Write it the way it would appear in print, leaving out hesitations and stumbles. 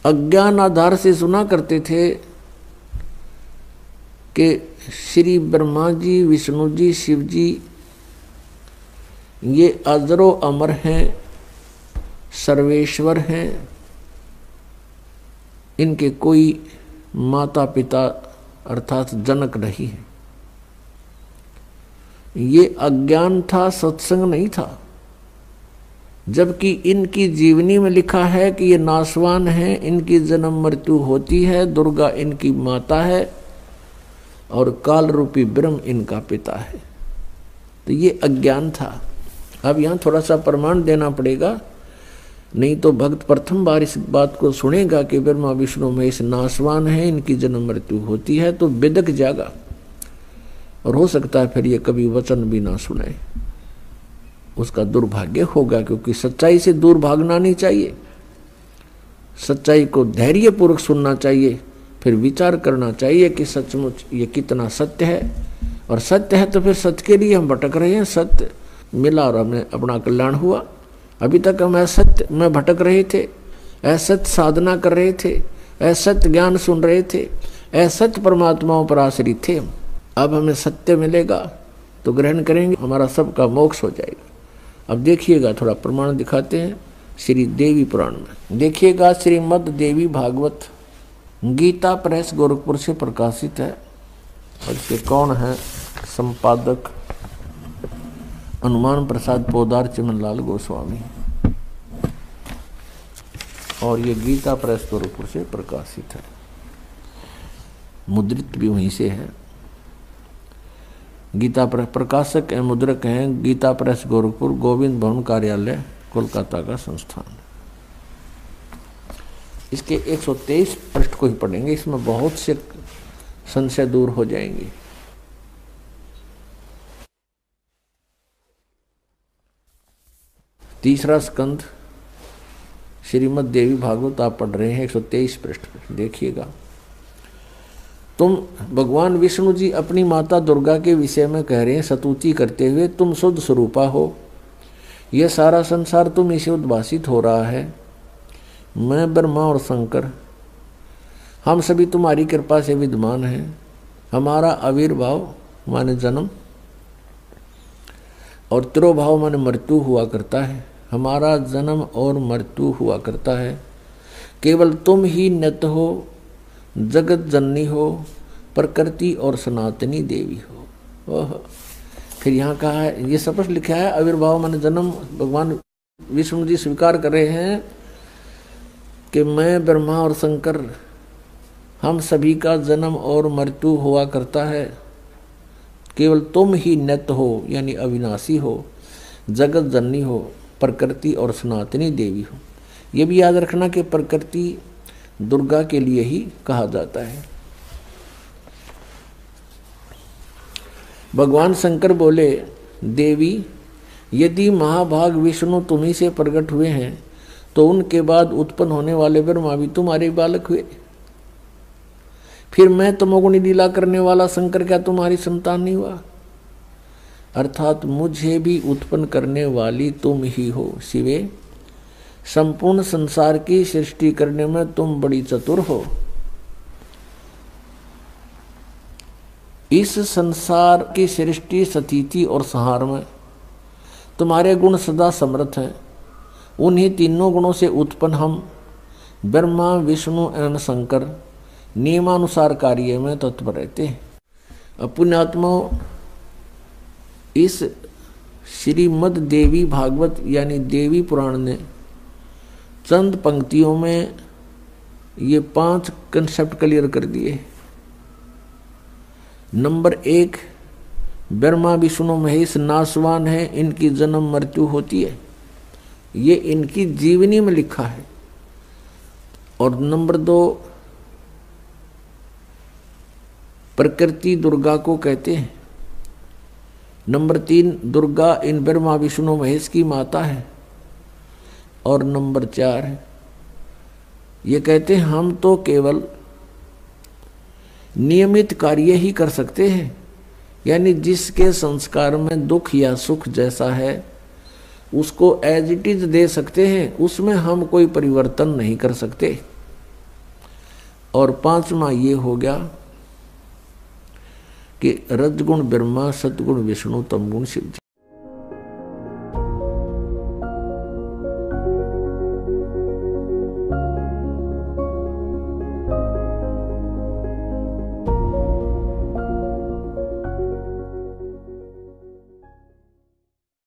अज्ञान आधार से सुना करते थे कि श्री ब्रह्मा जी, विष्णु जी, शिव जी ये अजरो अमर हैं, सर्वेश्वर हैं, इनके कोई माता पिता अर्थात जनक नहीं है। ये अज्ञान था, सत्संग नहीं था। जबकि इनकी जीवनी में लिखा है कि ये नाशवान है, इनकी जन्म मृत्यु होती है, दुर्गा इनकी माता है और काल रूपी ब्रह्म इनका पिता है। तो ये अज्ञान था। अब यहाँ थोड़ा सा प्रमाण देना पड़ेगा, नहीं तो भक्त प्रथम बार इस बात को सुनेगा कि ब्रह्मा विष्णु महेश नाशवान है, इनकी जन्म मृत्यु होती है, तो बिदक जाएगा और हो सकता है फिर ये कभी वचन भी ना सुने। उसका दुर्भाग्य होगा, क्योंकि सच्चाई से दूर भागना नहीं चाहिए। सच्चाई को धैर्यपूर्वक सुनना चाहिए, फिर विचार करना चाहिए कि सचमुच ये कितना सत्य है। और सत्य है तो फिर सत्य के लिए हम भटक रहे हैं। सत्य मिला और हमें अपना कल्याण हुआ। अभी तक हम असत्य में भटक रहे थे, असत्य साधना कर रहे थे, असत्य ज्ञान सुन रहे थे, असत्य परमात्माओं पर आश्रित थे। अब हमें सत्य मिलेगा तो ग्रहण करेंगे, हमारा सबका मोक्ष हो जाएगा। अब देखिएगा, थोड़ा प्रमाण दिखाते हैं श्री देवी पुराण में। देखिएगा, श्रीमद् देवी भागवत गीता प्रेस गोरखपुर से प्रकाशित है। और इसके कौन है संपादक? हनुमान प्रसाद पोदार चिमनलाल गोस्वामी। और ये गीता प्रेस गोरखपुर से प्रकाशित है, मुद्रित भी वहीं से है। गीता प्रेस प्रकाशक एवं मुद्रक हैं गीता प्रेस गोरखपुर, गोविंद भवन कार्यालय, कोलकाता का संस्थान। इसके 123 पृष्ठ को ही पढ़ेंगे, इसमें बहुत से संशय दूर हो जाएंगे। तीसरा स्कंद श्रीमद् देवी भागवत आप पढ़ रहे हैं, 123 पृष्ठ पर देखिएगा। तुम भगवान विष्णु जी अपनी माता दुर्गा के विषय में कह रहे हैं स्तुति करते हुए, तुम शुद्ध स्वरूपा हो, यह सारा संसार तुम इसे उद्भासित हो रहा है। मैं ब्रह्मा और शंकर हम सभी तुम्हारी कृपा से विद्यमान हैं। हमारा आविर्भाव माने जन्म और तिरोभाव माने मृत्यु हुआ करता है। हमारा जन्म और मृत्यु हुआ करता है। केवल तुम ही नित हो, जगत जननी हो, प्रकृति और सनातनी देवी हो। फिर यहाँ कहा है, ये स्पष्ट लिखा है, आविर्भाव माने जन्म। भगवान विष्णु जी स्वीकार कर रहे हैं कि मैं ब्रह्मा और शंकर हम सभी का जन्म और मृत्यु हुआ करता है। केवल तुम ही नित्य हो, यानी अविनाशी हो, जगत जननी हो, प्रकृति और सनातनी देवी हो। ये भी याद रखना कि प्रकृति दुर्गा के लिए ही कहा जाता है। भगवान शंकर बोले, देवी यदि महाभाग विष्णु तुम्ही से प्रकट हुए हैं तो उनके बाद उत्पन्न होने वाले ब्रह्मा भी तुम्हारे बालक हुए। फिर मैं तमोगुणी लीला करने वाला शंकर क्या तुम्हारी संतान नहीं हुआ? अर्थात मुझे भी उत्पन्न करने वाली तुम ही हो शिवे। संपूर्ण संसार की सृष्टि करने में तुम बड़ी चतुर हो। इस संसार की सृष्टि, स्थिति और संहार में तुम्हारे गुण सदा समर्थ हैं। उन्हीं तीनों गुणों से उत्पन्न हम ब्रह्मा, विष्णु एवं शंकर नियमानुसार कार्य में तत्पर रहते हैं। पुण्यात्माओं, इस श्रीमद् देवी भागवत यानी देवी पुराण ने चंद पंक्तियों में ये 5 कंसेप्ट क्लियर कर दिए। नंबर 1, ब्रह्मा विष्णु महेश नाशवान है, इनकी जन्म मृत्यु होती है, ये इनकी जीवनी में लिखा है। और नंबर 2, प्रकृति दुर्गा को कहते हैं। नंबर 3, दुर्गा इन ब्रह्मा विष्णु महेश की माता है। और नंबर 4, ये कहते हैं हम तो केवल नियमित कार्य ही कर सकते हैं, यानी जिसके संस्कार में दुख या सुख जैसा है उसको एज इट इज दे सकते हैं, उसमें हम कोई परिवर्तन नहीं कर सकते। और पांचवा ये हो गया कि रजगुण ब्रह्मा, सतगुण विष्णु, तमगुण शिव जी।